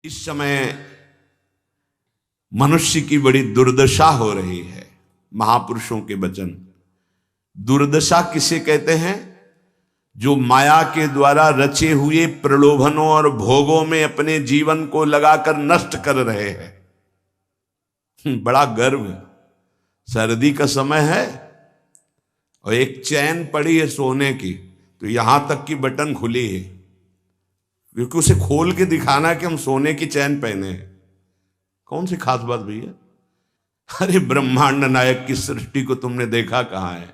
इस समय मनुष्य की बड़ी दुर्दशा हो रही है। महापुरुषों के वचन। दुर्दशा किसे कहते हैं? जो माया के द्वारा रचे हुए प्रलोभनों और भोगों में अपने जीवन को लगाकर नष्ट कर रहे हैं। बड़ा गर्व। सर्दी का समय है और एक चैन पड़ी है सोने की, तो यहां तक की बटन खुली है, क्योंकि उसे खोल के दिखाना है कि हम सोने की चैन पहने हैं। कौन सी खास बात भैया? अरे ब्रह्मांड नायक की सृष्टि को तुमने देखा कहां है?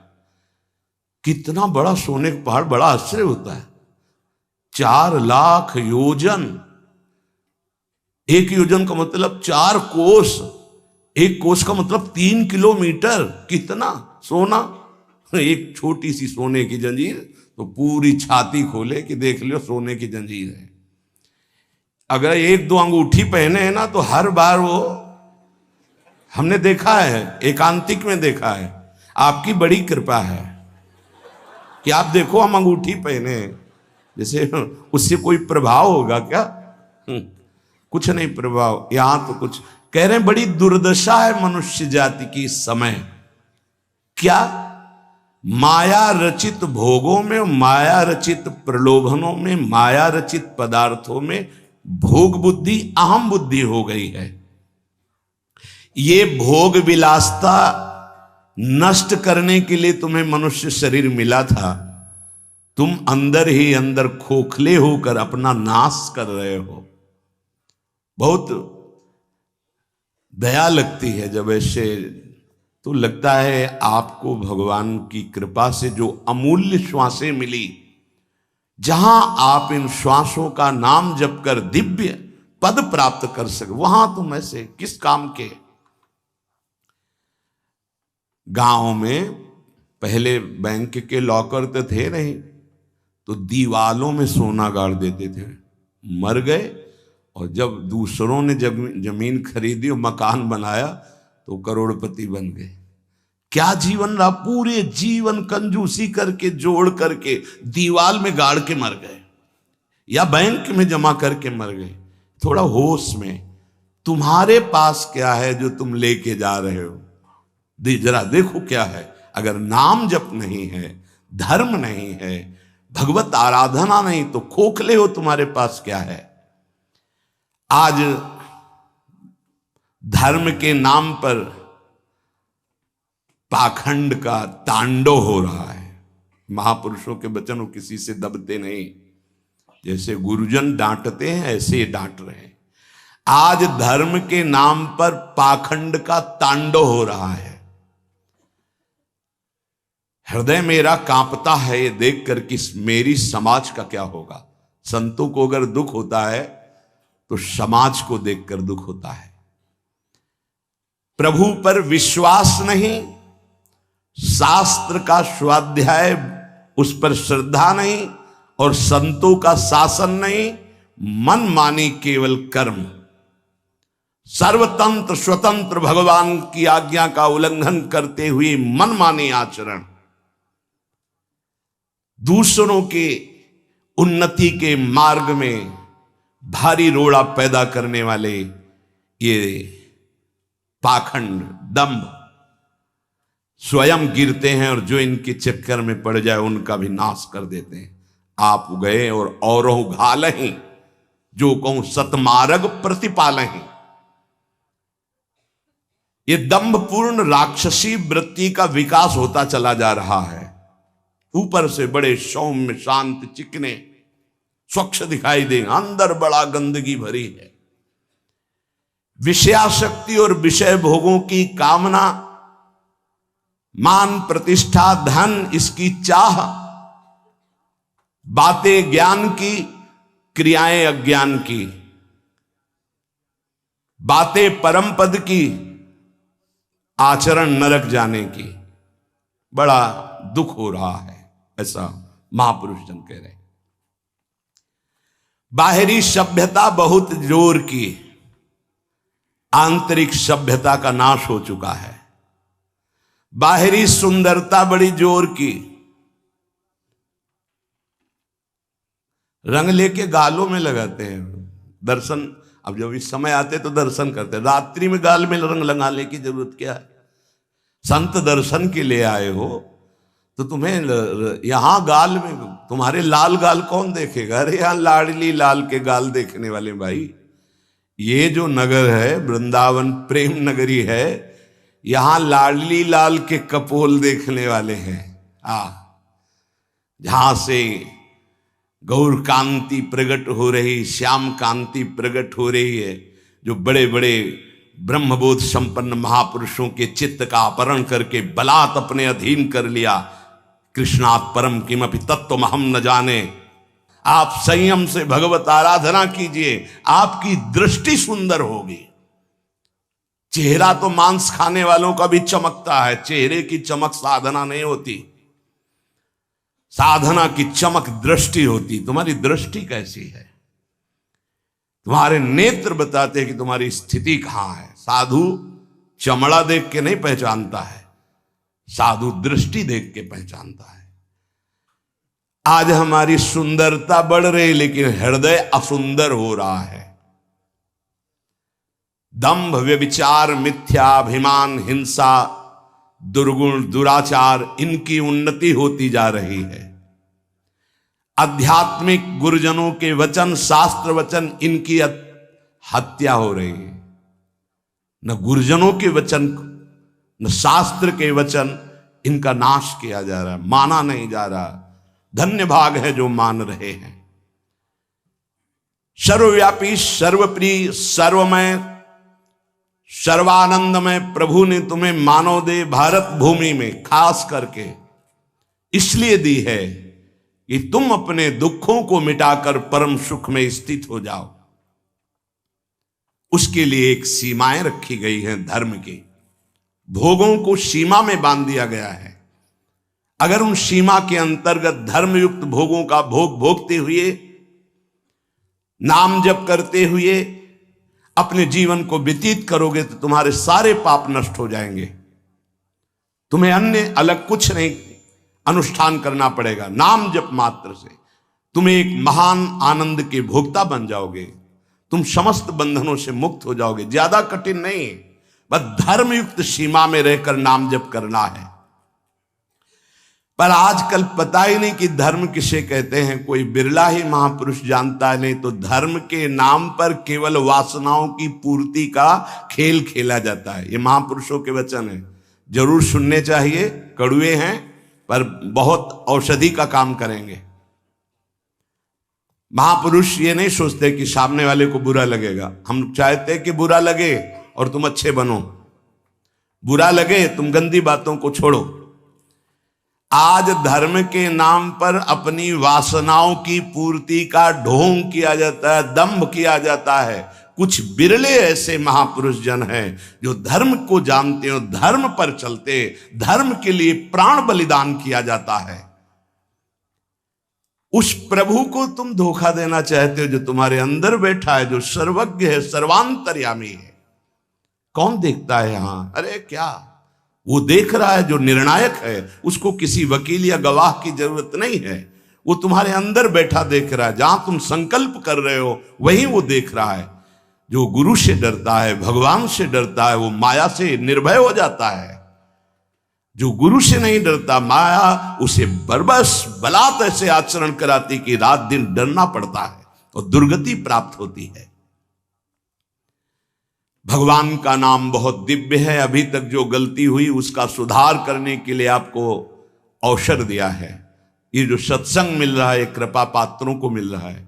कितना बड़ा सोने का पहाड़, बड़ा आश्चर्य होता है। 4 लाख योजन। 1 योजन का मतलब 4 कोस। 1 कोस का मतलब 3 किलोमीटर। कितना सोना! एक छोटी सी सोने की जंजीर तो पूरी छाती खोले कि देख लियो सोने की जंजीर है। अगर 1-2 अंगूठी पहने हैं ना, तो हर बार वो हमने देखा है, एकांतिक में देखा है। आपकी बड़ी कृपा है कि आप देखो हम अंगूठी पहने हैं, जैसे उससे कोई प्रभाव होगा क्या? कुछ नहीं प्रभाव। यहां तो कुछ कह रहे हैं, बड़ी दुर्दशा है मनुष्य जाति की इस समय। क्या? माया रचित भोगों में, माया रचित प्रलोभनों में, माया रचित पदार्थों में भोग बुद्धि, अहम बुद्धि हो गई है। ये भोग विलासता नष्ट करने के लिए तुम्हें मनुष्य शरीर मिला था। तुम अंदर ही अंदर खोखले होकर अपना नाश कर रहे हो। बहुत दया लगती है जब ऐसे, तो लगता है आपको भगवान की कृपा से जो अमूल्य श्वासें मिली, जहां आप इन श्वासों का नाम जप कर दिव्य पद प्राप्त कर सके, वहां तुम ऐसे किस काम के? गांव में पहले बैंक के लॉकर तो थे नहीं, तो दीवालों में सोना गाड़ देते थे। मर गए और जब दूसरों ने जमीन खरीदी और मकान बनाया तो करोड़पति बन गए। क्या जीवन रहा? पूरे जीवन कंजूसी करके जोड़ करके दीवाल में गाड़ के मर गए, या बैंक में जमा करके मर गए। थोड़ा होश में, तुम्हारे पास क्या है जो तुम लेके जा रहे हो? जरा देखो क्या है। अगर नाम जप नहीं है, धर्म नहीं है, भगवत आराधना नहीं, तो खोखले हो। तुम्हारे पास क्या है? आज धर्म के नाम पर पाखंड का तांडव हो रहा है। महापुरुषों के वचन किसी से दबते नहीं। जैसे गुरुजन डांटते हैं, ऐसे ही डांट रहे हैं। आज धर्म के नाम पर पाखंड का तांडव हो रहा है। हृदय मेरा कांपता है ये देखकर कि मेरी समाज का क्या होगा। संतों को अगर दुख होता है तो समाज को देखकर दुख होता है। प्रभु पर विश्वास नहीं, शास्त्र का स्वाध्याय उस पर श्रद्धा नहीं, और संतों का शासन नहीं, मनमानी केवल कर्म, सर्वतंत्र स्वतंत्र भगवान की आज्ञा का उल्लंघन करते हुए मनमानी आचरण, दूसरों के उन्नति के मार्ग में भारी रोड़ा पैदा करने वाले ये पाखंड, दंभ, स्वयं गिरते हैं और जो इनके चक्कर में पड़ जाए उनका भी नाश कर देते हैं। आप गए और औरों घालहीं, जो कहूं सतमार्ग प्रतिपालहीं। ये दंभपूर्ण राक्षसी वृत्ति का विकास होता चला जा रहा है। ऊपर से बड़े सौम्य शांत चिकने स्वच्छ दिखाई देंगे, अंदर बड़ा गंदगी भरी है। विषयाशक्ति और विषय भोगों की कामना, मान प्रतिष्ठा धन इसकी चाह, बातें ज्ञान की, क्रियाएं अज्ञान की, बातें परम पद की, आचरण नरक जाने की। बड़ा दुख हो रहा है, ऐसा महापुरुष जन कह रहे हैं। बाहरी सभ्यता बहुत जोर की, आंतरिक सभ्यता का नाश हो चुका है। बाहरी सुंदरता बड़ी जोर की, रंग लेके गालों में लगाते हैं। दर्शन अब जब इस समय आते तो दर्शन करते, रात्रि में गाल में रंग लगाने की जरूरत क्या है? संत दर्शन के लिए आए हो तो तुम्हें यहां गाल में, तुम्हारे लाल गाल कौन देखेगा? अरे यहां लाडली लाल के गाल देखने वाले भाई, ये जो नगर है वृंदावन प्रेम नगरी है, यहां लाडली लाल के कपोल देखने वाले हैं। जहां से गौर कांति प्रकट हो रही, श्याम कांति प्रकट हो रही है, जो बड़े बड़े ब्रह्मबोध संपन्न महापुरुषों के चित्त का अपहरण करके बलात् अपने अधीन कर लिया। कृष्णात् परम किमपि तत्त्वम् अहम् न जाने। आप संयम से भगवत आराधना कीजिए, आपकी दृष्टि सुंदर होगी। चेहरा तो मांस खाने वालों का भी चमकता है, चेहरे की चमक साधना नहीं होती, साधना की चमक दृष्टि होती। तुम्हारी दृष्टि कैसी है? तुम्हारे नेत्र बताते हैं कि तुम्हारी स्थिति कहां है। साधु चमड़ा देख के नहीं पहचानता है, साधु दृष्टि देख के पहचानता है। आज हमारी सुंदरता बढ़ रही लेकिन हृदय असुंदर हो रहा है। दंभ, व्यभिचार, मिथ्याभिमान, हिंसा, दुर्गुण, दुराचार, इनकी उन्नति होती जा रही है। आध्यात्मिक गुरुजनों के वचन, शास्त्र वचन, इनकी हत्या हो रही है। न गुरुजनों के वचन न शास्त्र के वचन, इनका नाश किया जा रहा है, माना नहीं जा रहा। धन्य भाग है जो मान रहे हैं। सर्वव्यापी, सर्वप्रिय, सर्वमय, सर्वानंदमय प्रभु ने तुम्हें मानव देह भारत भूमि में खास करके इसलिए दी है कि तुम अपने दुखों को मिटाकर परम सुख में स्थित हो जाओ। उसके लिए एक सीमाएं रखी गई हैं धर्म की, भोगों को सीमा में बांध दिया गया है। अगर उन सीमा के अंतर्गत धर्मयुक्त भोगों का भोग भोगते हुए, नाम जप करते हुए अपने जीवन को व्यतीत करोगे तो तुम्हारे सारे पाप नष्ट हो जाएंगे। तुम्हें अन्य अलग कुछ नहीं अनुष्ठान करना पड़ेगा। नाम जप मात्र से तुम्हें एक महान आनंद के भोक्ता बन जाओगे। तुम समस्त बंधनों से मुक्त हो जाओगे। ज्यादा कठिन नहीं, बस धर्मयुक्त सीमा में रहकर नाम जप करना है। पर आजकल पता ही नहीं कि धर्म किसे कहते हैं, कोई बिरला ही महापुरुष जानता है। नहीं तो धर्म के नाम पर केवल वासनाओं की पूर्ति का खेल खेला जाता है। ये महापुरुषों के वचन है, जरूर सुनने चाहिए। कड़वे हैं पर बहुत औषधि का काम करेंगे। महापुरुष ये नहीं सोचते कि सामने वाले को बुरा लगेगा। हम चाहते कि बुरा लगे और तुम अच्छे बनो, बुरा लगे तुम गंदी बातों को छोड़ो। आज धर्म के नाम पर अपनी वासनाओं की पूर्ति का ढोंग किया जाता है, दंभ किया जाता है। कुछ बिरले ऐसे महापुरुष जन हैं जो धर्म को जानते हो, धर्म पर चलते, धर्म के लिए प्राण बलिदान किया जाता है। उस प्रभु को तुम धोखा देना चाहते हो जो तुम्हारे अंदर बैठा है, जो सर्वज्ञ है, सर्वांतर्यामी है। कौन देखता है यहां? अरे क्या वो देख रहा है जो निर्णायक है। उसको किसी वकील या गवाह की जरूरत नहीं है, वो तुम्हारे अंदर बैठा देख रहा है। जहां तुम संकल्प कर रहे हो वहीं वो देख रहा है। जो गुरु से डरता है, भगवान से डरता है, वो माया से निर्भय हो जाता है। जो गुरु से नहीं डरता, माया उसे बरबस बलात् ऐसे आचरण कराती कि रात दिन डरना पड़ता है और दुर्गति प्राप्त होती है। भगवान का नाम बहुत दिव्य है। अभी तक जो गलती हुई उसका सुधार करने के लिए आपको अवसर दिया है। ये जो सत्संग मिल रहा है, कृपा पात्रों को मिल रहा है,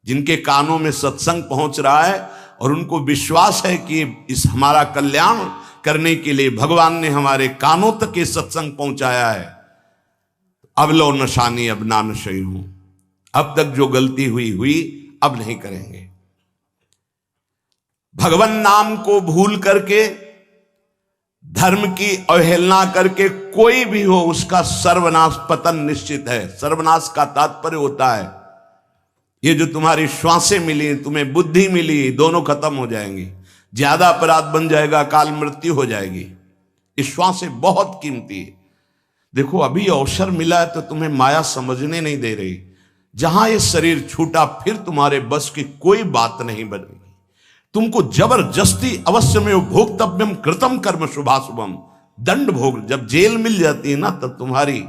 जिनके कानों में सत्संग पहुंच रहा है और उनको विश्वास है कि इस हमारा कल्याण करने के लिए भगवान ने हमारे कानों तक ये सत्संग पहुंचाया है। अब लो नशानी अब ना नशई हूं। अब तक जो गलती हुई अब नहीं करेंगे। भगवान नाम को भूल करके, धर्म की अवहेलना करके कोई भी हो उसका सर्वनाश, पतन निश्चित है। सर्वनाश का तात्पर्य होता है ये जो तुम्हारी श्वासें मिली, तुम्हें बुद्धि मिली, दोनों खत्म हो जाएंगी। ज्यादा अपराध बन जाएगा, काल मृत्यु हो जाएगी। ये श्वासें बहुत कीमती है। देखो अभी अवसर मिला है तो तुम्हें माया समझने नहीं दे रही। जहां ये शरीर छूटा फिर तुम्हारे बस की कोई बात नहीं बनेगी। तुमको जबरदस्ती अवश्य में भोक्तव्यम कृतम कर्म शुभाशुभम, दंड भोग। जब जेल मिल जाती है ना, तब तुम्हारी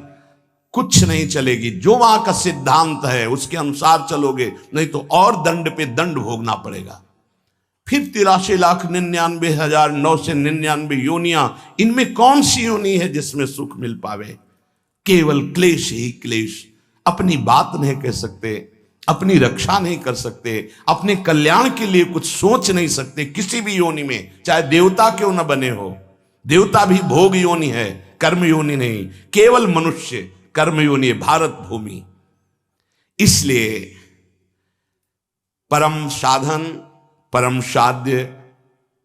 कुछ नहीं चलेगी। जो वहां का सिद्धांत है उसके अनुसार चलोगे, नहीं तो और दंड पे दंड भोगना पड़ेगा। फिर 83,99,999 योनियां, इनमें कौन सी योनि है जिसमें सुख मिल पावे? केवल क्लेश ही क्लेश। अपनी बात नहीं कह सकते, अपनी रक्षा नहीं कर सकते, अपने कल्याण के लिए कुछ सोच नहीं सकते किसी भी योनि में, चाहे देवता क्यों न बने हो। देवता भी भोग योनि है, कर्म योनि नहीं। केवल मनुष्य कर्म योनि है, भारत भूमि। इसलिए परम साधन, परम साध्य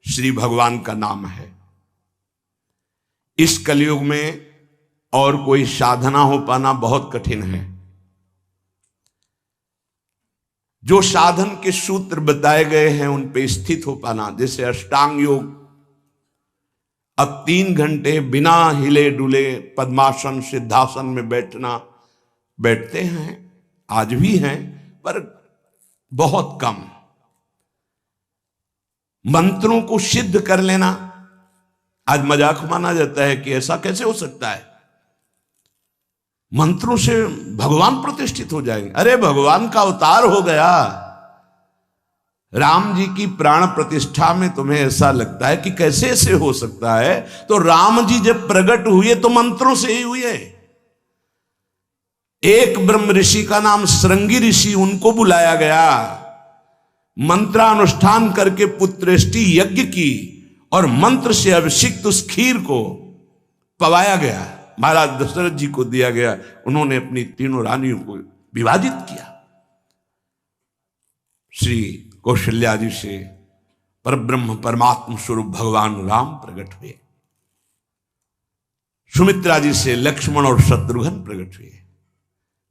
श्री भगवान का नाम है। इस कलयुग में और कोई साधना हो पाना बहुत कठिन है। जो साधन के सूत्र बताए गए हैं उन पे स्थित हो पाना, जैसे अष्टांग योग, अब 3 घंटे बिना हिले डुले पद्मासन सिद्धासन में बैठते हैं, आज भी हैं, पर बहुत कम। मंत्रों को सिद्ध कर लेना आज मजाक माना जाता है कि ऐसा कैसे हो सकता है, मंत्रों से भगवान प्रतिष्ठित हो जाएंगे। अरे भगवान का अवतार हो गया। राम जी की प्राण प्रतिष्ठा में तुम्हें ऐसा लगता है कि कैसे ऐसे हो सकता है? तो राम जी जब प्रकट हुए तो मंत्रों से ही हुए। एक ब्रह्म ऋषि का नाम श्रृंगी ऋषि, उनको बुलाया गया, मंत्रानुष्ठान करके पुत्रेष्टि यज्ञ की और मंत्र से अभिषिक्त उस खीर को पवाया गया, महाराज दशरथ जी को दिया गया। उन्होंने अपनी 3 रानियों को विभाजित किया। श्री कौशल्या जी से परब्रह्म परमात्म स्वरूप भगवान राम प्रकट हुए। सुमित्रा जी से लक्ष्मण और शत्रुघ्न प्रकट हुए।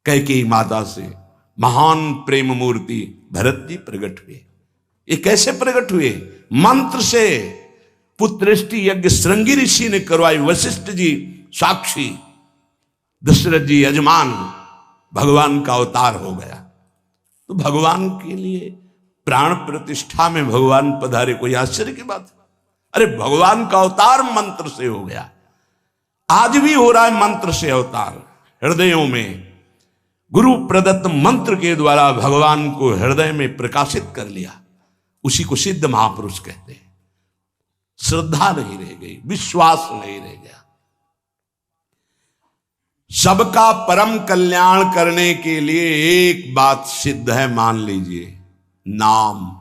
कैकेयी माता से महान प्रेम मूर्ति भरत जी प्रकट हुए। ये कैसे प्रकट हुए? मंत्र से। पुत्रेष्टि यज्ञ श्रृंगी ऋषि ने करवाई, वशिष्ठ जी साक्षी, दशरथ जी यजमान, भगवान का अवतार हो गया। तो भगवान के लिए प्राण प्रतिष्ठा में भगवान पधारे, कोई आश्चर्य की बात? अरे भगवान का अवतार मंत्र से हो गया। आज भी हो रहा है मंत्र से अवतार। हृदयों में गुरु प्रदत्त मंत्र के द्वारा भगवान को हृदय में प्रकाशित कर लिया। उसी को सिद्ध महापुरुष कहते हैं। श्रद्धा नहीं रह गई, विश्वास नहीं रह गया। सबका परम कल्याण करने के लिए एक बात सिद्ध है, मान लीजिए, नाम।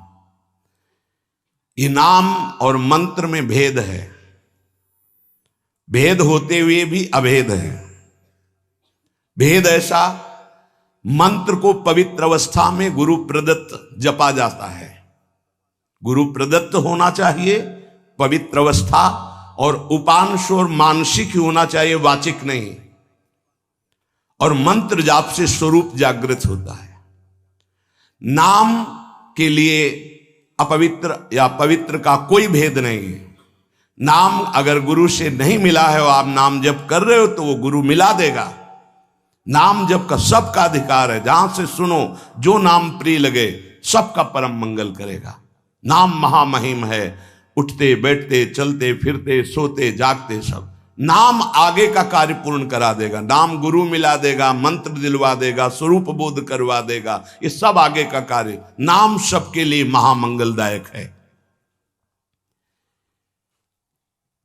ये नाम और मंत्र में भेद है, भेद होते हुए भी अभेद है। भेद ऐसा, मंत्र को पवित्र अवस्था में गुरु प्रदत्त जपा जाता है। गुरु प्रदत्त होना चाहिए, पवित्र अवस्था, और उपांश और मानसिक ही होना चाहिए, वाचिक नहीं। और मंत्र जाप से स्वरूप जागृत होता है। नाम के लिए अपवित्र या पवित्र का कोई भेद नहीं है। नाम अगर गुरु से नहीं मिला है और आप नाम जप कर रहे हो तो वो गुरु मिला देगा। नाम जप का सबका अधिकार है, जहां से सुनो, जो नाम प्रिय लगे, सबका परम मंगल करेगा। नाम महामहिम है, उठते बैठते चलते फिरते सोते जागते सब। नाम आगे का कार्य पूर्ण करा देगा। नाम गुरु मिला देगा, मंत्र दिलवा देगा, स्वरूप बोध करवा देगा, ये सब आगे का कार्य। नाम सबके लिए महामंगलदायक है।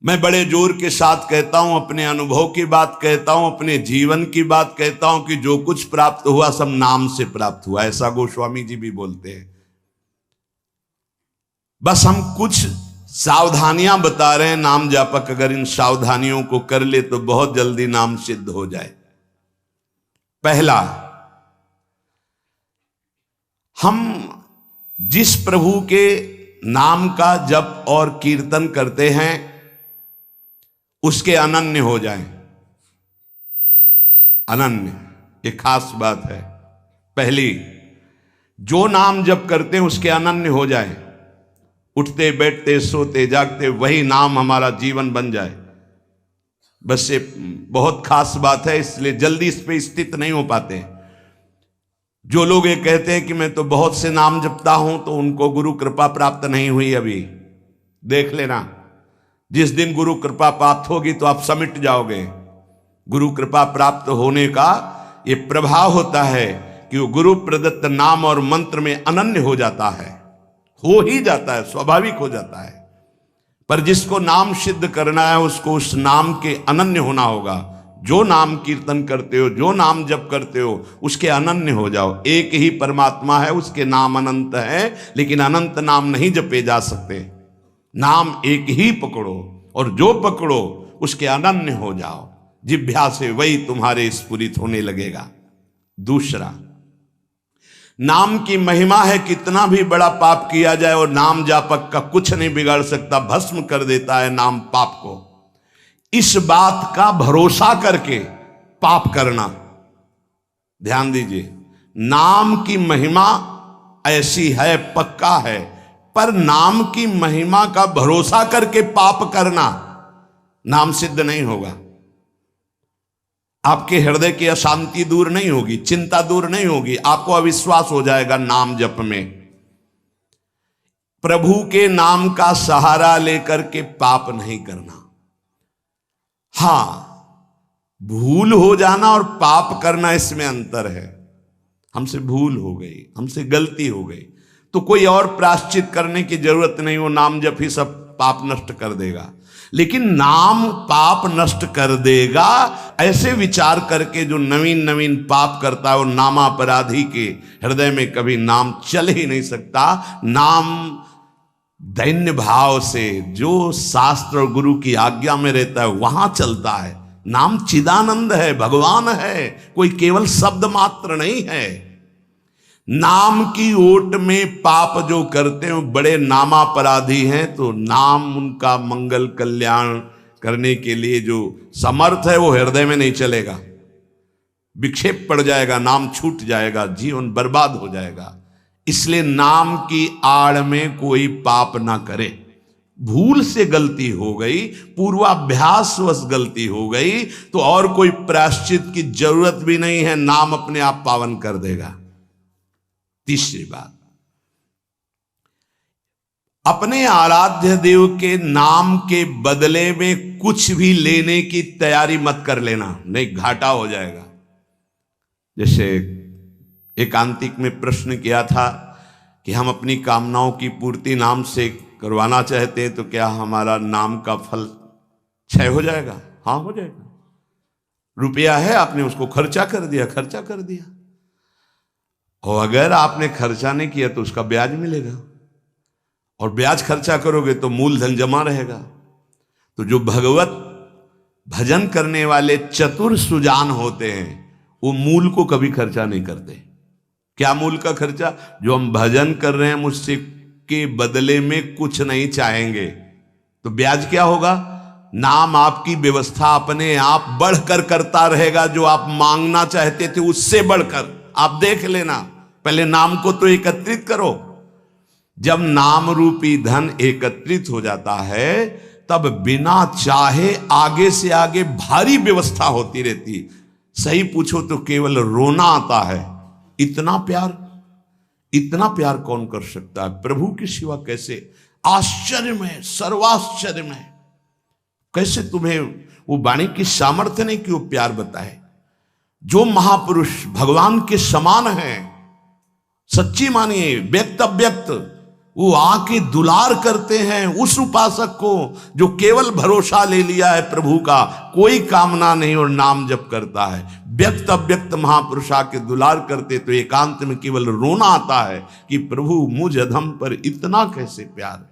मैं बड़े जोर के साथ कहता हूं, अपने अनुभव की बात कहता हूं, अपने जीवन की बात कहता हूं कि जो कुछ प्राप्त हुआ सब नाम से प्राप्त हुआ। ऐसा गोस्वामी जी भी बोलते हैं। बस हम कुछ सावधानियां बता रहे हैं। नाम जापक अगर इन सावधानियों को कर ले तो बहुत जल्दी नाम सिद्ध हो जाए। पहला, हम जिस प्रभु के नाम का जप और कीर्तन करते हैं उसके अनन्य हो जाएं। अनन्य, ये खास बात है। पहली, जो नाम जप करते हैं उसके अनन्य हो जाएं। उठते बैठते सोते जागते वही नाम हमारा जीवन बन जाए। बस ये बहुत खास बात है, इसलिए जल्दी इस पे स्थित नहीं हो पाते। जो लोग ये कहते हैं कि मैं तो बहुत से नाम जपता हूं, तो उनको गुरु कृपा प्राप्त नहीं हुई अभी। देख लेना, जिस दिन गुरु कृपा प्राप्त होगी तो आप समिट जाओगे। गुरु कृपा प्राप्त होने का ये प्रभाव होता है कि वो गुरु प्रदत्त नाम और मंत्र में अनन्य हो जाता है, हो ही जाता है, स्वाभाविक हो जाता है। पर जिसको नाम सिद्ध करना है उसको उस नाम के अनन्य होना होगा। जो नाम कीर्तन करते हो, जो नाम जप करते हो, उसके अनन्य हो जाओ। एक ही परमात्मा है, उसके नाम अनंत है, लेकिन अनंत नाम नहीं जपे जा सकते। नाम एक ही पकड़ो, और जो पकड़ो उसके अनन्य हो जाओ। जिह्वा से वही तुम्हारे स्फुरित होने लगेगा। दूसरा, नाम की महिमा है। कितना भी बड़ा पाप किया जाए और नाम जापक का कुछ नहीं बिगाड़ सकता, भस्म कर देता है नाम पाप को। इस बात का भरोसा करके पाप करना, ध्यान दीजिए, नाम की महिमा ऐसी है, पक्का है, पर नाम की महिमा का भरोसा करके पाप करना नाम सिद्ध नहीं होगा। आपके हृदय की अशांति दूर नहीं होगी, चिंता दूर नहीं होगी, आपको अविश्वास हो जाएगा नाम जप में। प्रभु के नाम का सहारा लेकर के पाप नहीं करना। हां, भूल हो जाना और पाप करना, इसमें अंतर है। हमसे भूल हो गई, हमसे गलती हो गई, तो कोई और प्रायश्चित करने की जरूरत नहीं, वो नाम जप ही सब पाप नष्ट कर देगा। लेकिन नाम पाप नष्ट कर देगा, ऐसे विचार करके जो नवीन नवीन पाप करता है, वो नामापराधी के हृदय में कभी नाम चल ही नहीं सकता। नाम दैन्य भाव से, जो शास्त्र और गुरु की आज्ञा में रहता है, वहां चलता है। नाम चिदानंद है, भगवान है, कोई केवल शब्द मात्र नहीं है। नाम की ओट में पाप जो करते हैं बड़े नामापराधी हैं, तो नाम उनका मंगल कल्याण करने के लिए जो समर्थ है वो हृदय में नहीं चलेगा, विक्षेप पड़ जाएगा, नाम छूट जाएगा, जीवन बर्बाद हो जाएगा। इसलिए नाम की आड़ में कोई पाप ना करे। भूल से गलती हो गई, पूर्वाभ्यासवश गलती हो गई, तो और कोई प्रायश्चित की जरूरत भी नहीं है, नाम अपने आप पावन कर देगा। तीसरी बात, अपने आराध्य देव के नाम के बदले में कुछ भी लेने की तैयारी मत कर लेना, नहीं घाटा हो जाएगा। जैसे एकांतिक में प्रश्न किया था कि हम अपनी कामनाओं की पूर्ति नाम से करवाना चाहते हैं, तो क्या हमारा नाम का फल क्षय हो जाएगा? हाँ, हो जाएगा। रुपया है, आपने उसको खर्चा कर दिया, और अगर आपने खर्चा नहीं किया तो उसका ब्याज मिलेगा, और ब्याज खर्चा करोगे तो मूलधन जमा रहेगा। तो जो भगवत भजन करने वाले चतुर सुजान होते हैं, वो मूल को कभी खर्चा नहीं करते। क्या मूल का खर्चा? जो हम भजन कर रहे हैं, मुझसे के बदले में कुछ नहीं चाहेंगे, तो ब्याज क्या होगा? नाम आपकी व्यवस्था अपने आप बढ़कर करता रहेगा। जो आप मांगना चाहते थे उससे बढ़कर, आप देख लेना, पहले नाम को तो एकत्रित करो। जब नाम रूपी धन एकत्रित हो जाता है, तब बिना चाहे आगे से आगे भारी व्यवस्था होती रहती। सही पूछो तो केवल रोना आता है। इतना प्यार कौन कर सकता है प्रभु के सिवा? कैसे आश्चर्य में, सर्वाश्चर्य में, कैसे तुम्हें वो वाणी की सामर्थ्य नहीं कि वो प्यार बताए। जो महापुरुष भगवान के समान हैं, सच्ची मानिए, व्यक्त अव्यक्त, वो आके दुलार करते हैं उस उपासक को जो केवल भरोसा ले लिया है प्रभु का, कोई कामना नहीं और नाम जप करता है। व्यक्त अव्यक्त महापुरुष आके दुलार करते तो एकांत में केवल रोना आता है कि प्रभु मुझ अधम पर इतना कैसे प्यार।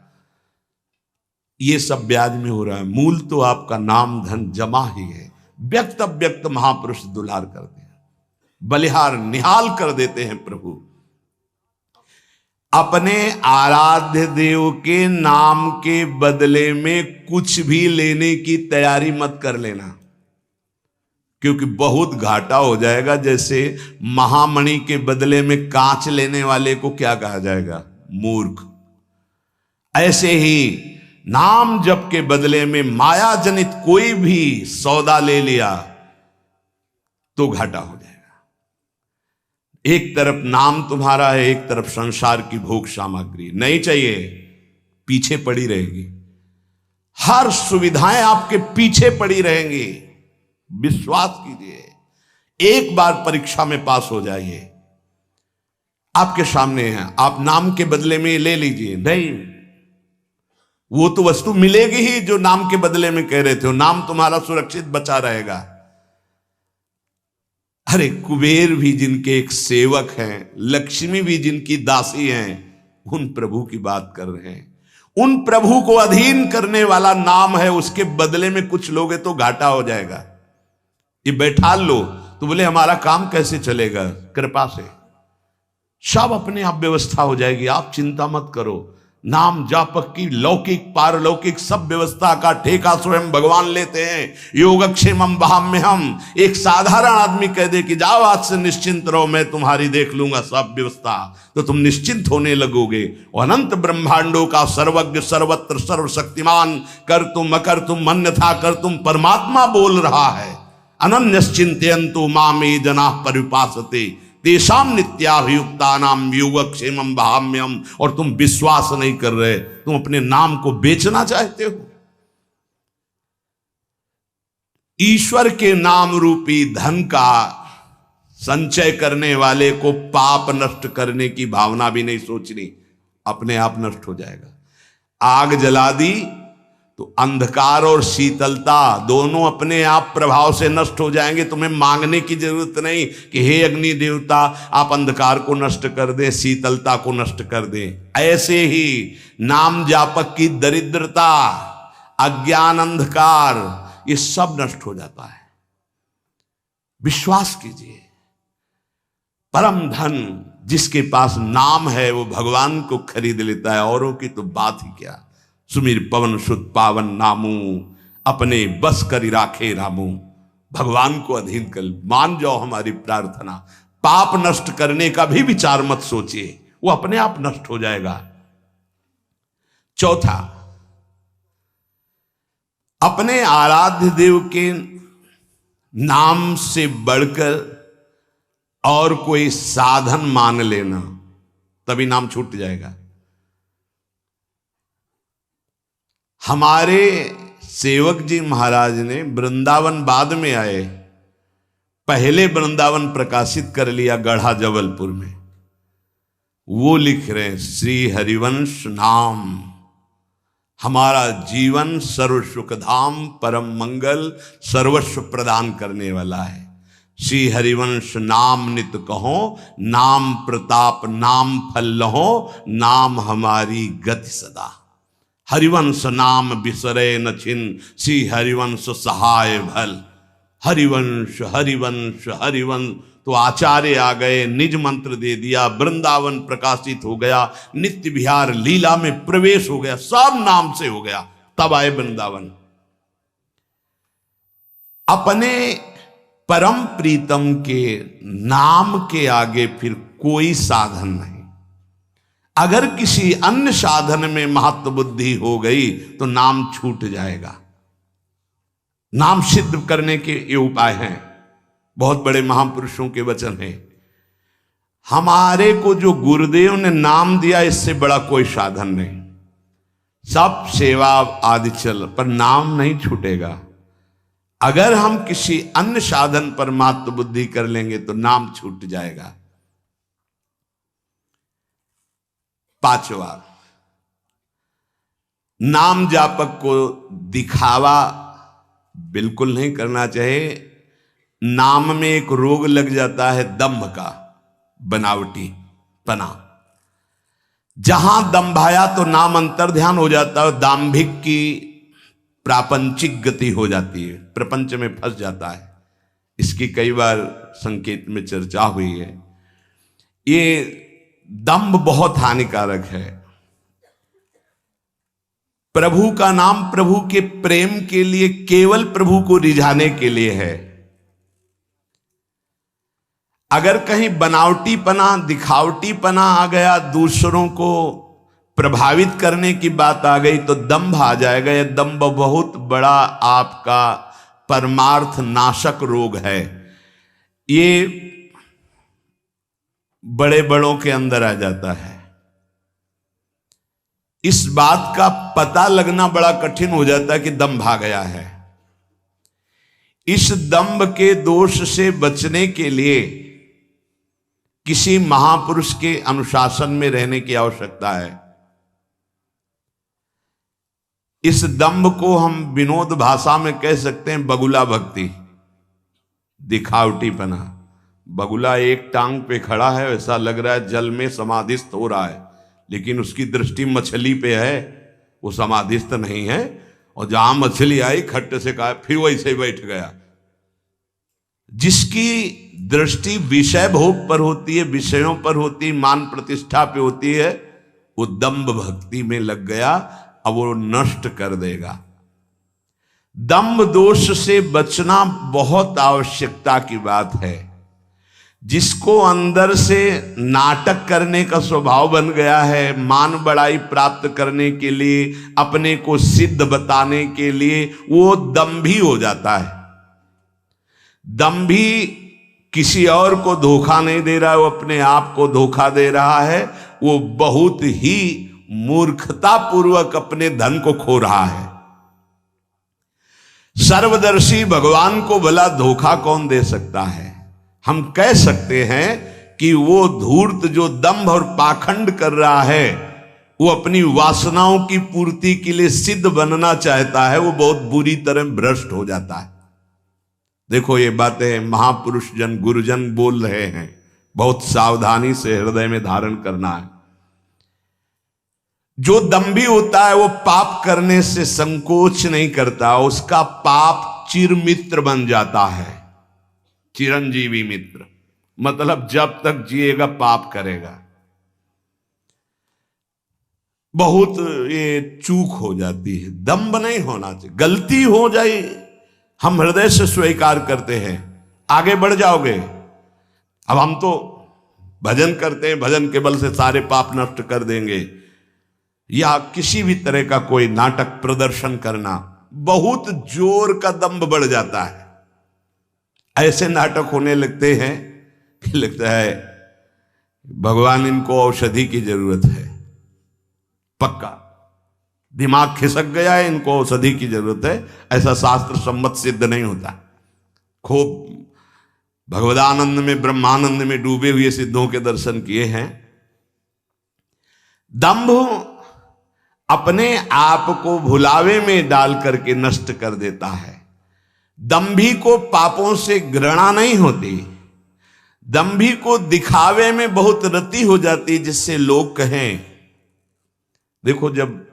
ये सब ब्याज में हो रहा है, मूल तो आपका नाम धन जमा ही है। व्यक्त अव्यक्त महापुरुष दुलार करते हैं, बलिहार निहाल कर देते हैं प्रभु। अपने आराध्य देव के नाम के बदले में कुछ भी लेने की तैयारी मत कर लेना, क्योंकि बहुत घाटा हो जाएगा। जैसे महामणि के बदले में कांच लेने वाले को क्या कहा जाएगा? मूर्ख। ऐसे ही नाम जप के बदले में माया जनित कोई भी सौदा ले लिया तो घाटा हो जाएगा। एक तरफ नाम तुम्हारा है, एक तरफ संसार की भोग सामग्री नहीं चाहिए, पीछे पड़ी रहेगी। हर सुविधाएं आपके पीछे पड़ी रहेंगी। विश्वास कीजिए, एक बार परीक्षा में पास हो जाइए, आपके सामने है, आप नाम के बदले में ले लीजिए। नहीं, वो तो वस्तु मिलेगी ही जो नाम के बदले में कह रहे थे, नाम तुम्हारा सुरक्षित बचा रहेगा। अरे कुबेर भी जिनके एक सेवक हैं, लक्ष्मी भी जिनकी दासी हैं, उन प्रभु की बात कर रहे हैं। उन प्रभु को अधीन करने वाला नाम है, उसके बदले में कुछ लोगे तो घाटा हो जाएगा। ये बैठा लो तो बोले हमारा काम कैसे चलेगा, कृपा से सब अपने आप व्यवस्था हो जाएगी, आप चिंता मत करो। नाम जापक की लौकिक पारलौकिक सब व्यवस्था का ठेका स्वयं भगवान लेते हैं। योगक्षेमम वहाम्यहम, एक साधारण आदमी कह दे कि जाओ आज से निश्चिंत रहो, मैं तुम्हारी देख लूंगा सब व्यवस्था, तो तुम निश्चिंत होने लगोगे। अनंत ब्रह्मांडों का सर्वज्ञ सर्वत्र सर्वशक्तिमान कर तुम अकर तुम अन्यथा कर तुम परमात्मा बोल रहा है। अनन्यश्चिंतयन्तु मामे जनाः परिपासते तेषां नित्याभियुक्तानां योगक्षेमं वहाम्यहम्। और तुम विश्वास नहीं कर रहे, तुम अपने नाम को बेचना चाहते हो। ईश्वर के नाम रूपी धन का संचय करने वाले को पाप नष्ट करने की भावना भी नहीं सोचनी, अपने आप नष्ट हो जाएगा। आग जला दी तो अंधकार और शीतलता दोनों अपने आप प्रभाव से नष्ट हो जाएंगे। तुम्हें मांगने की जरूरत नहीं कि हे अग्नि देवता आप अंधकार को नष्ट कर दें, शीतलता को नष्ट कर दें। ऐसे ही नाम जापक की दरिद्रता, अज्ञान, अंधकार, ये सब नष्ट हो जाता है। विश्वास कीजिए, परम धन जिसके पास नाम है वो भगवान को खरीद लेता है, औरों की तो बात ही क्या। सुमिर पवन सुत पावन नामू, अपने बस करी राखे रामू। भगवान को अधीन कर मान जाओ हमारी प्रार्थना। पाप नष्ट करने का भी विचार मत सोचिए, वो अपने आप नष्ट हो जाएगा। चौथा, अपने आराध्य देव के नाम से बढ़कर और कोई साधन मान लेना, तभी नाम छूट जाएगा। हमारे सेवक जी महाराज ने वृंदावन बाद में आए, पहले वृंदावन प्रकाशित कर लिया गढ़ा जबलपुर में। वो लिख रहे हैं श्री हरिवंश नाम हमारा जीवन सर्व सुखधाम परम मंगल सर्वस्व प्रदान करने वाला है। श्री हरिवंश नाम नित कहो, नाम प्रताप नाम फल लहो, नाम हमारी गति सदा। हरिवंश नाम बिसरे न छिन, श्री हरिवंश सहाय भल। हरिवंश हरिवंश हरिवंश, तो आचार्य आ गए, निज मंत्र दे दिया, वृंदावन प्रकाशित हो गया, नित्य विहार लीला में प्रवेश हो गया, सब नाम से हो गया। तब आए वृंदावन। अपने परम प्रीतम के नाम के आगे फिर कोई साधन नहीं। अगर किसी अन्य साधन में महत्व बुद्धि हो गई तो नाम छूट जाएगा। नाम सिद्ध करने के ये उपाय हैं, बहुत बड़े महापुरुषों के वचन हैं। हमारे को जो गुरुदेव ने नाम दिया, इससे बड़ा कोई साधन नहीं। सब सेवा आदि चल, पर नाम नहीं छूटेगा। अगर हम किसी अन्य साधन पर महत्व बुद्धि कर लेंगे तो नाम छूट जाएगा। पांचवा, नाम जापक को दिखावा बिल्कुल नहीं करना चाहिए। नाम में एक रोग लग जाता है दंभ का, बनावटी पना। जहां दंभाया तो नाम अंतर ध्यान हो जाता है, दाम्भिक की प्रापंचिक गति हो जाती है, प्रपंच में फंस जाता है। इसकी कई बार संकेत में चर्चा हुई है। ये दंभ बहुत हानिकारक है। प्रभु का नाम प्रभु के प्रेम के लिए, केवल प्रभु को रिझाने के लिए है। अगर कहीं बनावटीपना, दिखावटीपना आ गया, दूसरों को प्रभावित करने की बात आ गई तो दंभ आ जाएगा। यह दंभ बहुत बड़ा आपका परमार्थ नाशक रोग है। ये बड़े बड़ों के अंदर आ जाता है। इस बात का पता लगना बड़ा कठिन हो जाता है कि दंभ आ गया है। इस दंभ के दोष से बचने के लिए किसी महापुरुष के अनुशासन में रहने की आवश्यकता है। इस दंभ को हम विनोद भाषा में कह सकते हैं बगुला भक्ति, दिखावटीपना। बगुला एक टांग पे खड़ा है, ऐसा लग रहा है जल में समाधिस्थ हो रहा है, लेकिन उसकी दृष्टि मछली पे है, वो समाधिस्थ नहीं है। और जहां मछली आई खट्ट से कहा फिर वैसे ही बैठ गया। जिसकी दृष्टि विषय भोग पर होती है, विषयों पर होती, मान प्रतिष्ठा पे होती है, वो दंभ भक्ति में लग गया, अब वो नष्ट कर देगा। दंभ दोष से बचना बहुत आवश्यकता की बात है। जिसको अंदर से नाटक करने का स्वभाव बन गया है, मान बड़ाई प्राप्त करने के लिए, अपने को सिद्ध बताने के लिए, वो दंभी हो जाता है। दंभी किसी और को धोखा नहीं दे रहा है, वो अपने आप को धोखा दे रहा है। वो बहुत ही मूर्खतापूर्वक अपने धन को खो रहा है। सर्वदर्शी भगवान को भला धोखा कौन दे सकता है? हम कह सकते हैं कि वो धूर्त जो दंभ और पाखंड कर रहा है, वो अपनी वासनाओं की पूर्ति के लिए सिद्ध बनना चाहता है, वो बहुत बुरी तरह भ्रष्ट हो जाता है। देखो ये बातें महापुरुष जन गुरुजन बोल रहे हैं, बहुत सावधानी से हृदय में धारण करना है। जो दंभी होता है वो पाप करने से संकोच नहीं करता, उसका पाप चिरमित्र बन जाता है। चिरंजीवी मित्र मतलब जब तक जिएगा पाप करेगा। बहुत ये चूक हो जाती है, दंभ नहीं होना चाहिए। गलती हो जाए हम हृदय से स्वीकार करते हैं, आगे बढ़ जाओगे। अब हम तो भजन करते हैं, भजन के बल से सारे पाप नष्ट कर देंगे, या किसी भी तरह का कोई नाटक प्रदर्शन करना, बहुत जोर का दंभ बढ़ जाता है। ऐसे नाटक होने लगते हैं कि लगता है भगवान इनको औषधि की जरूरत है, पक्का दिमाग खिसक गया है, इनको औषधि की जरूरत है। ऐसा शास्त्र सम्मत सिद्ध नहीं होता। खूब भगवदानंद में ब्रह्मानंद में डूबे हुए सिद्धों के दर्शन किए हैं। दंभ अपने आप को भुलावे में डाल करके नष्ट कर देता है। दंभी को पापों से घृणा नहीं होती, दंभी को दिखावे में बहुत रति हो जाती, जिससे लोग कहें। देखो जब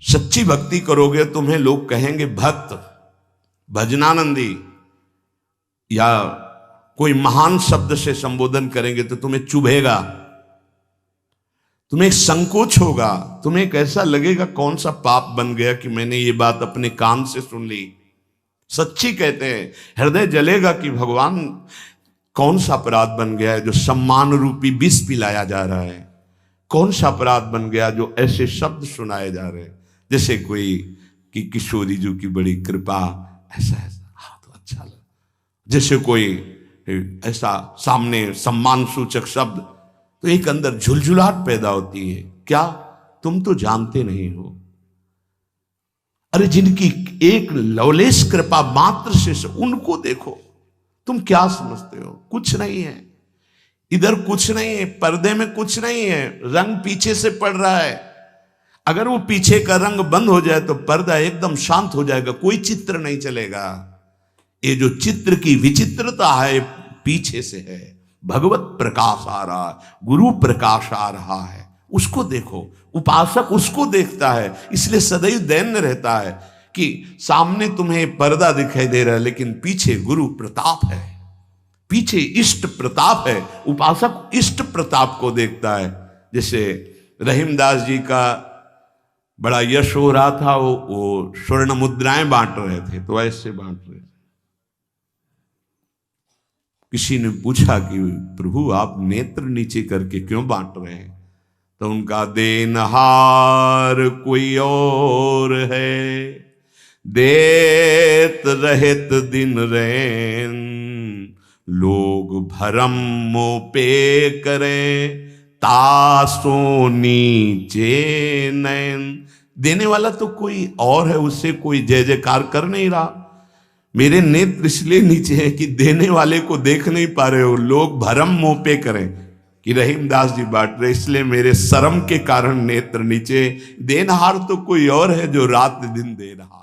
सच्ची भक्ति करोगे तुम्हें लोग कहेंगे भक्त, भजनानंदी, या कोई महान शब्द से संबोधन करेंगे तो तुम्हें चुभेगा, तुम्हें एक संकोच होगा, तुम्हें एक ऐसा लगेगा कौन सा पाप बन गया कि मैंने ये बात अपने कान से सुन ली। सच्ची कहते हैं, हृदय जलेगा कि भगवान कौन सा अपराध बन गया है जो सम्मान रूपी विष पिलाया जा रहा है, कौन सा अपराध बन गया जो ऐसे शब्द सुनाए जा रहे हैं। जैसे कोई कि किशोरी जी की बड़ी कृपा, ऐसा ऐसा, हाँ तो अच्छा लगा। जैसे कोई ऐसा सामने सम्मान सूचक शब्द, तो एक अंदर झुलझुलाहट पैदा होती है। क्या तुम तो जानते नहीं हो? अरे जिनकी एक लवलेश कृपा मात्र से उनको देखो, तुम क्या समझते हो? कुछ नहीं है इधर, कुछ नहीं है, पर्दे में कुछ नहीं है, रंग पीछे से पड़ रहा है। अगर वो पीछे का रंग बंद हो जाए तो पर्दा एकदम शांत हो जाएगा, कोई चित्र नहीं चलेगा। ये जो चित्र की विचित्रता है पीछे से है। भगवत प्रकाश आ रहा है, गुरु प्रकाश आ रहा है, उसको देखो। उपासक उसको देखता है, इसलिए सदैव दैन्य रहता है कि सामने तुम्हें पर्दा दिखाई दे रहा है लेकिन पीछे गुरु प्रताप है, पीछे इष्ट प्रताप है। उपासक इष्ट प्रताप को देखता है। जैसे रहीमदास जी का बड़ा यश हो रहा था, वो स्वर्ण मुद्राएं बांट रहे थे, तो ऐसे बांट रहे थे। किसी ने पूछा कि प्रभु आप नेत्र नीचे करके क्यों बांट रहे हैं? तो उनका देनहार कोई और है, देत रहत दिन रैन, लोग भरम मोह पे करें, तासो नीचे नैन। देने वाला तो कोई और है, उससे कोई जय जयकार कर नहीं रहा। मेरे नेत्र इसलिए नीचे हैं कि देने वाले को देख नहीं पा रहे हो। लोग भरम मोह पे करें कि रहीमदास जी बांट रहे, इसलिए मेरे शर्म के कारण नेत्र नीचे। देनहार तो कोई और है जो रात दिन दे रहा।